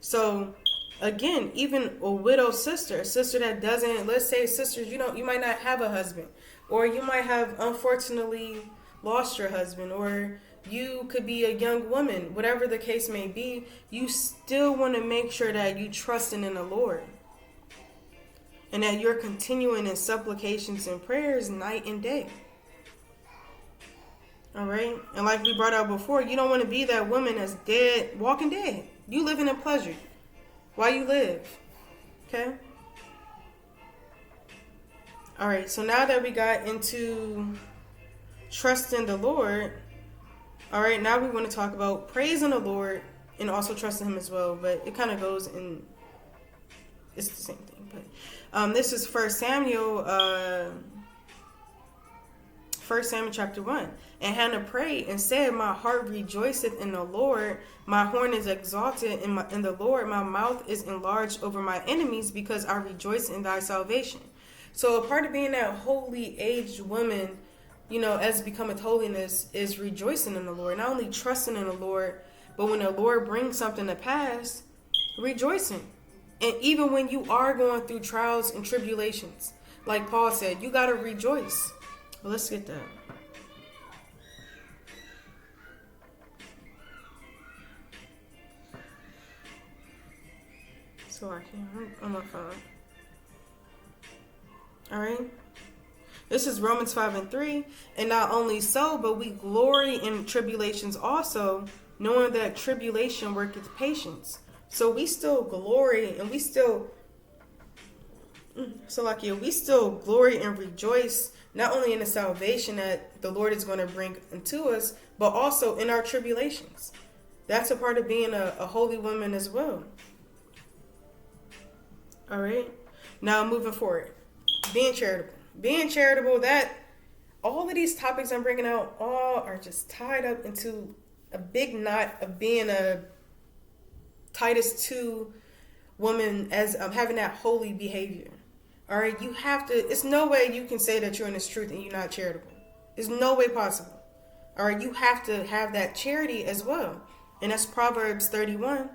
So again, even a widow sister, a sister that doesn't, let's say sisters, you might not have a husband, or you might have unfortunately lost your husband, or you could be a young woman, whatever the case may be, you still want to make sure that you trusting in the Lord. And that you're continuing in supplications and prayers night and day. All right? And like we brought out before, you don't want to be that woman that's dead, walking dead. You living in pleasure while you live. Okay? All right, so now that we got into trusting the Lord, all right, now we want to talk about praising the Lord and also trusting Him as well. But it kind of goes in, it's the same thing. But this is 1 Samuel chapter 1. And Hannah prayed and said, my heart rejoiceth in the Lord. My horn is exalted in the Lord. My mouth is enlarged over my enemies, because I rejoice in thy salvation. So a part of being that holy aged woman, as becometh holiness, is rejoicing in the Lord. Not only trusting in the Lord, but when the Lord brings something to pass, rejoicing. And even when you are going through trials and tribulations, like Paul said, you got to rejoice. Well, let's get that. So I can on my phone. All right. This is Romans 5 and 3. And not only so, but we glory in tribulations also, knowing that tribulation worketh patience. So we still glory, and we still glory and rejoice, not only in the salvation that the Lord is going to bring into us, but also in our tribulations. That's a part of being a holy woman as well. All right. Now moving forward, being charitable. Being charitable, that all of these topics I'm bringing out all are just tied up into a big knot of being a Titus 2 woman, as having that holy behavior. All right, you have to, it's no way you can say that you're in this truth and you're not charitable. There's no way possible. All right, you have to have that charity as well. And that's Proverbs 31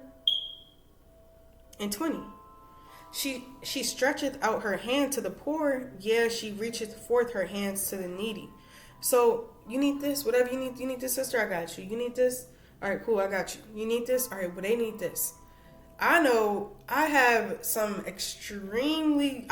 and 20. She stretcheth out her hand to the poor, yeah, she reacheth forth her hands to the needy. So you need this, whatever you need this, sister, I got you. You need this? All right, cool, I got you. You need this? All right, well, they need this. I know some extremely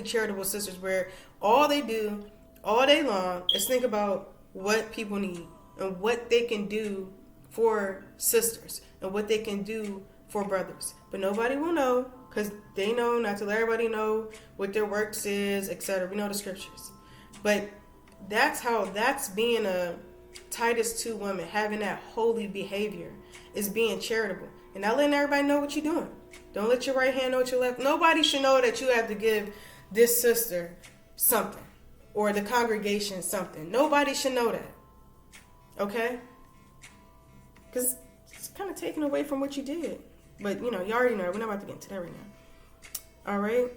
charitable sisters where all they do all day long is think about what people need and what they can do for sisters and what they can do for brothers. But nobody will know, because they know not to let everybody know what their works is, etc. We know the scriptures. But that's being a Titus 2 woman, having that holy behavior, is being charitable. And not letting everybody know what you're doing. Don't let your right hand know what your left. Nobody should know that you have to give this sister something, or the congregation something. Nobody should know that. Okay? Because it's kind of taken away from what you did. But, you already know. We're not about to get into that right now. All right.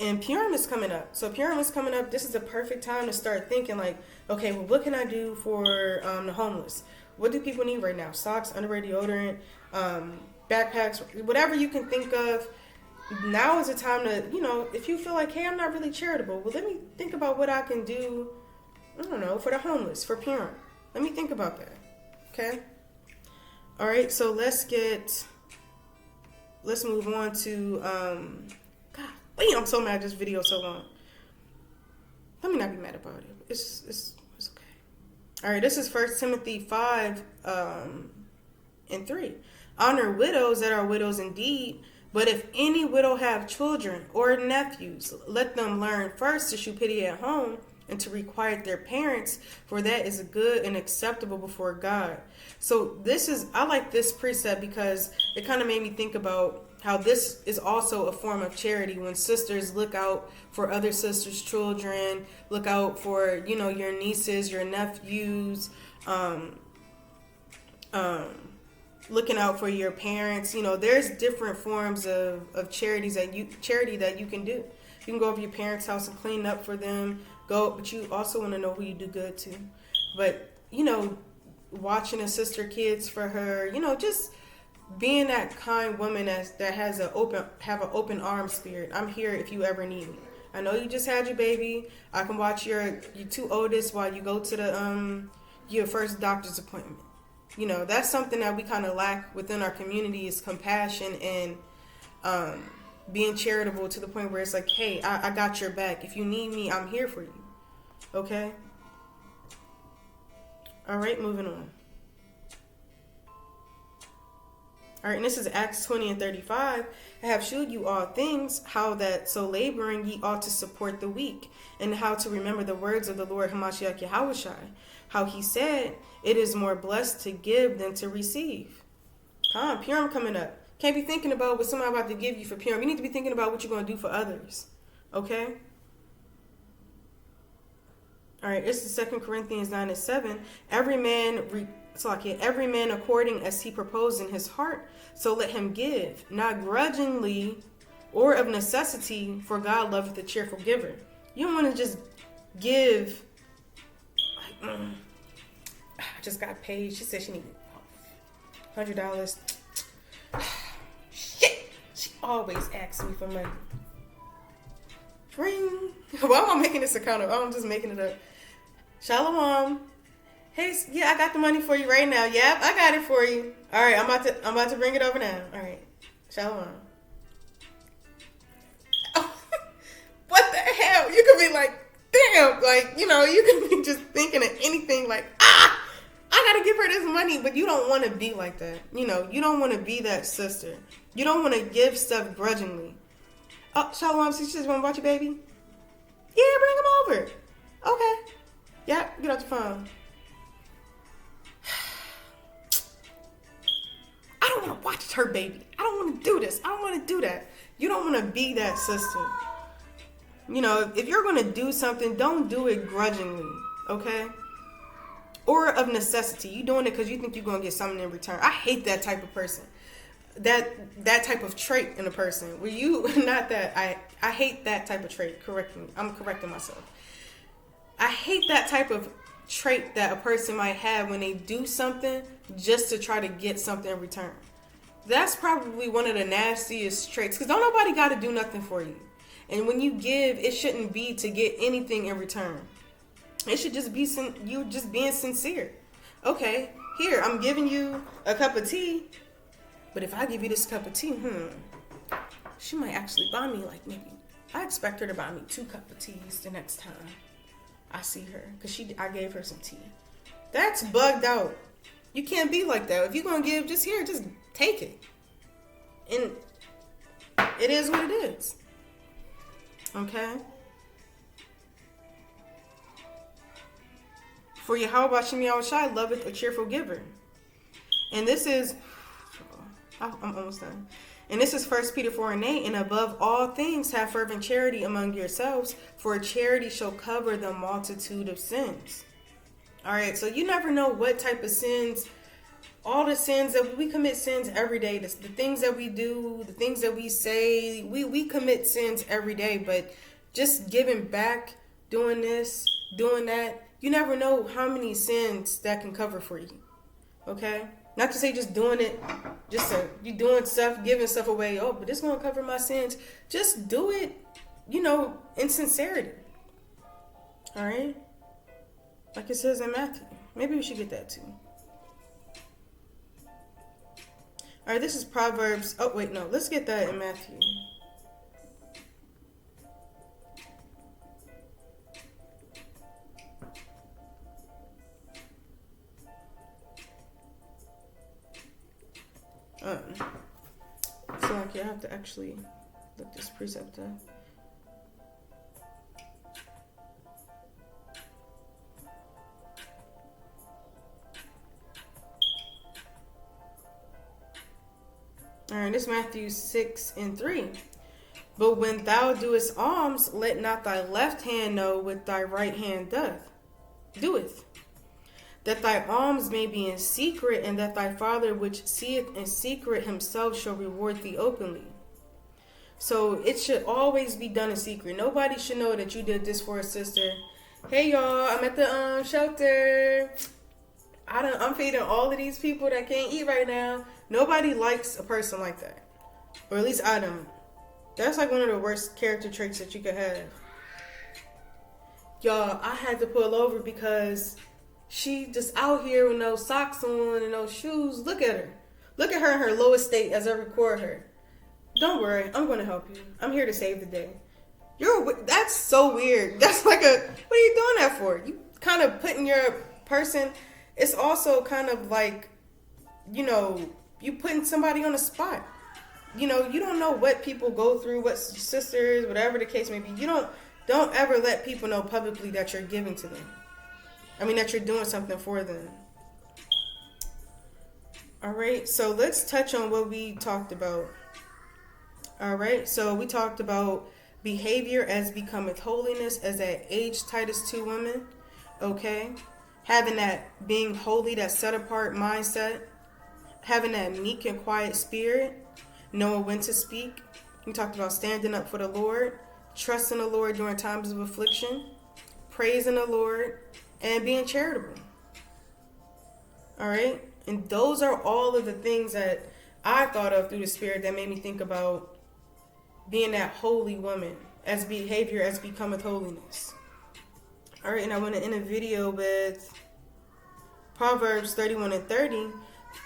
And Purim is coming up. So Purim is coming up. This is the perfect time to start thinking like, okay, well, what can I do for the homeless? What do people need right now? Socks, underwear, deodorant, backpacks, whatever you can think of. Now is the time to, if you feel like, hey, I'm not really charitable, well, let me think about what I can do, I don't know, for the homeless, for Purim. Let me think about that. Okay? All right, so let's move on to, God, I'm so mad this video so long. Let me not be mad about it. It's okay. All right, this is 1 Timothy 5 and 3. Honor widows that are widows indeed, but if any widow have children or nephews, let them learn first to shew pity at home and to requite their parents, for that is good and acceptable before God. So I like this precept because it kind of made me think about how this is also a form of charity when sisters look out for other sisters' children, look out for, your nieces, your nephews, looking out for your parents. There's different forms of charity that you can do. You can go over your parents' house and clean up for them. But you also want to know who you do good to. But, watching a sister kids for her, just being that kind woman that has an open arm spirit. I'm here if you ever need me. I know you just had your baby. I can watch your two oldest while you go to your first doctor's appointment. That's something that we kind of lack within our community is compassion and being charitable to the point where it's like, hey, I got your back. If you need me, I'm here for you. Okay? All right, moving on. All right, and this is Acts 20 and 35. I have shewed you all things, how that so laboring ye ought to support the weak, and how to remember the words of the Lord Hamashiach Yahushai, how he said, it is more blessed to give than to receive. Purim coming up. Can't be thinking about what somebody about to give you for Purim. You need to be thinking about what you're going to do for others. Okay? All right, this is 2 Corinthians 9 and 7. Every man according as he proposed in his heart, so let him give, not grudgingly or of necessity, for God loveth a cheerful giver. You don't want to just give like, I just got paid. She said she needed $100. Shit! She always asks me for money. Ring. Why am I making this account up? I'm just making it up. Shalom. Hey, yeah, I got the money for you right now. Yep, I got it for you. All right, I'm about to bring it over now. All right, shalom. Oh, what the hell? You could be like, damn, like, you could be just thinking of anything like, I gotta give her this money, but you don't want to be like that. You don't want to be that sister. You don't want to give stuff grudgingly. Oh, shalom, so you just want to watch your baby? Yeah, bring him over. Okay. Yeah, get off the phone. I don't want to watch her baby. I don't want to do this. I don't want to do that. You don't want to be that sister. If you're going to do something, don't do it grudgingly, okay? Or of necessity. You doing it because you think you're going to get something in return. I hate that type of person. That type of trait in a person. Where you, not that, I hate that type of trait. I'm correcting myself. I hate that type of trait that a person might have when they do something just to try to get something in return. That's probably one of the nastiest traits, because don't nobody got to do nothing for you. And when you give, it shouldn't be to get anything in return. It should just be you just being sincere. Okay, here, I'm giving you a cup of tea, but if I give you this cup of tea, she might actually buy me I expect her to buy me 2 cups of teas the next time I see her, because I gave her some tea. That's bugged out. You can't be like that. If you're going to give, just take it. And it is what it is. Okay? For Yahweh Shem Yahushai loveth a cheerful giver. And this is, I'm almost done. And this is 1 Peter 4 and 8. And above all things, have fervent charity among yourselves, for charity shall cover the multitude of sins. All right, so you never know what type of sins all the sins that we commit sins every day. The things that we do, the things that we say, we commit sins every day. But just giving back, doing this, doing that, you never know how many sins that can cover for you. Okay? Not to say just doing it, you doing stuff, giving stuff away. Oh, but this gonna cover my sins. Just do it, in sincerity. All right? Like it says in Matthew. Maybe we should get that too. All right, this is Proverbs. Oh, wait, no. Let's get that in Matthew. So, like, you have to actually look this precept up. All right, this is Matthew 6:3. But when thou doest alms, let not thy left hand know what thy right hand doeth. That thy alms may be in secret, and that thy Father which seeth in secret himself shall reward thee openly. So it should always be done in secret. Nobody should know that you did this for a sister. Hey y'all, I'm at the shelter. I'm feeding all of these people that can't eat right now. Nobody likes a person like that. Or at least I don't. That's like one of the worst character traits that you could have. Y'all, I had to pull over because she just out here with no socks on and no shoes. Look at her. Look at her in her lowest state as I record her. Don't worry, I'm going to help you. I'm here to save the day. That's so weird. That's like what are you doing that for? You kind of putting your person, it's also kind of like, you putting somebody on the spot. You don't know what people go through, what sisters, whatever the case may be. You don't ever let people know publicly that you're giving to them. That you're doing something for them. All right, so let's touch on what we talked about. All right, so we talked about behavior as becometh holiness as that aged Titus 2 woman. Okay, having that being holy, that set apart mindset, having that meek and quiet spirit, knowing when to speak. We talked about standing up for the Lord, trusting the Lord during times of affliction, praising the Lord, and being charitable. All right, and those are all of the things that I thought of through the Spirit that made me think about being that holy woman, as behavior as becometh holiness. All right, and I want to end a video with Proverbs 31:30.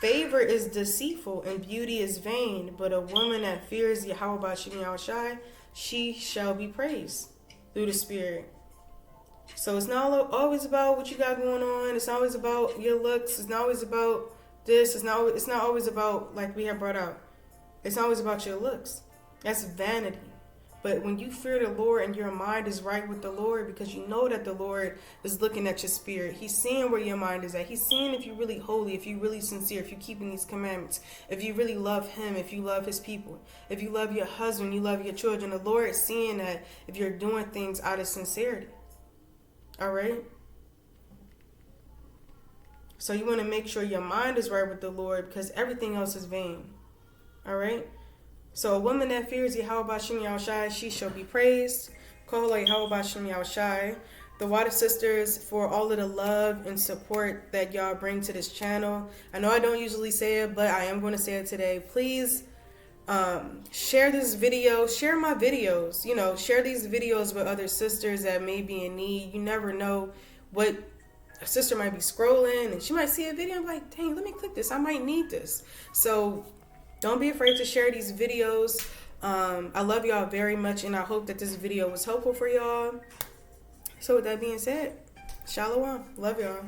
Favor is deceitful and beauty is vain, but a woman that fears Yahweh Shai, she shall be praised through the Spirit. So it's not always about what you got going on. It's not always about your looks. It's not always about this. It's not always about, like we have brought out. It's not always about your looks. That's vanity. But when you fear the Lord and your mind is right with the Lord, because you know that the Lord is looking at your spirit. He's seeing where your mind is at. He's seeing if you're really holy, if you're really sincere, if you're keeping these commandments, if you really love him, if you love his people, if you love your husband, you love your children. The Lord is seeing that if you're doing things out of sincerity. All right? So you want to make sure your mind is right with the Lord, because everything else is vain. All right? So a woman that fears Yahweh Shai, she shall be praised. Call her Yahweh Shai. The Water Sisters, for all of the love and support that y'all bring to this channel. I know I don't usually say it, but I am going to say it today. Please share this video. Share my videos. Share these videos with other sisters that may be in need. You never know what a sister might be scrolling and she might see a video and be like, dang, let me click this. I might need this. So don't be afraid to share these videos. I love y'all very much, and I hope that this video was helpful for y'all. So with that being said, Shalom. Love y'all.